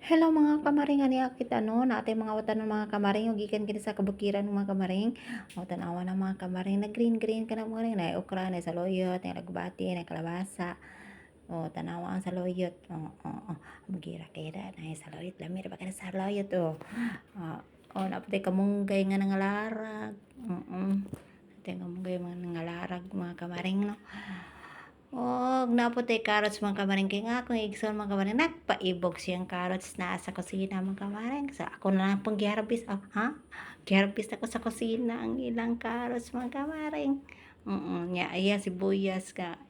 Hello mga kamaring, ani akit natay mga watan ng mga kamaring ug gikan kini sa kabukiran ng mga kamaring. O tan-awa ng mga kamaring na green ka na mga ring na okra na saluyot, na lagbati, na kalabasa. O tanawa ang saluyot. Magira-kira na saluyot lamir pa kana saluyot napay kamunggay nga nangalarag. Napay kamunggay mga nangalarag mga kamaring no. Naputay carrots mga kamaring kay nga akong igsoon mga kamaring nagpaibog siyang carrots na sa kusina mga kamaring. So ako na lang pong giharvest giharvest ako sa kusina ang ilang carrots mga kamaring. Nya iya sibuyas ka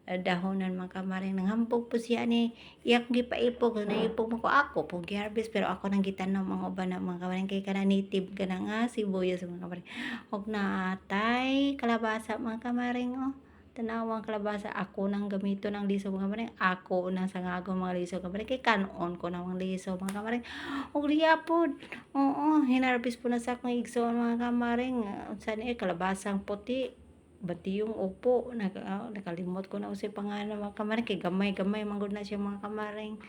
dahonan mga kamaring nanghambog po siya ni iya kong gipaipog naipog mo ko ako po giharvest pero ako nang gitanom mga uban na mga kamaring kay kana native kana nga sibuyas mga kamaring. Og natay kalabasa mga kamaring tanawang kalabasa ako nang gamito ng liso mga kamaring, ako nang sangagong mga liso kamaring, kay kanon ko na mga liso mga kamaring. Og liya pod, hinarvest po na sa akong igsoon mga kamaring, unsa ni kalabasang puti, batiyong upo, nakalimot ko na unsay pangalan mga kamaring, kay gamay-gamay man gud na siya mga kamaring.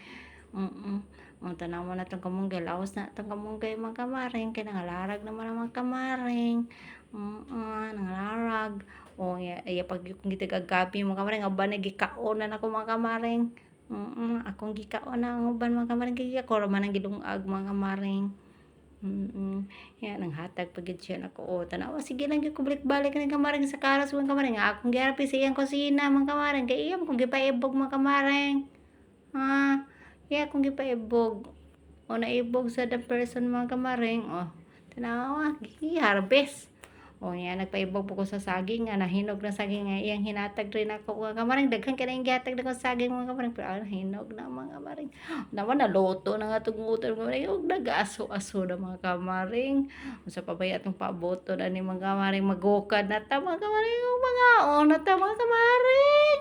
Tanawan na tong kamunggay, lawas na tong kamunggay mga kamaring, kay nangalarag naman ang mga kamaring. Nangalarag. Iya pag kung gitagagabi mga kamaring uban na gikaonan ako mga kamaring. Akong gikaon ang uban mga kamaring kay ako ra man ang gilungag mga kamaring. Nanghatag pa gid siya nako tanawa sige lang gyud ko balik-balik ni kamaring sa karas mga kamaring akong giharvest sa iyang kusina mga kamaring kay iya man kong gipaibog mga kamaring. Iya akong gipaibog. Naibog sa the person mga kamaring tanawa gi-harvest. Nya nagpaibog po ko sa saging nga nahinog na saging nga iyang hinatag rin ako mga kamaring daghan kay iyang gihatag nako saging mga kamaring pero hinog na mga kamaring. Naman naluto na nga tunggutan mga kamaring ug nag-aso-aso na mga kamaring. Unsa pa baya atong paaboton ani mga kamaring magukad na ta mga kamaring ug mangaon na ta mga kamaring.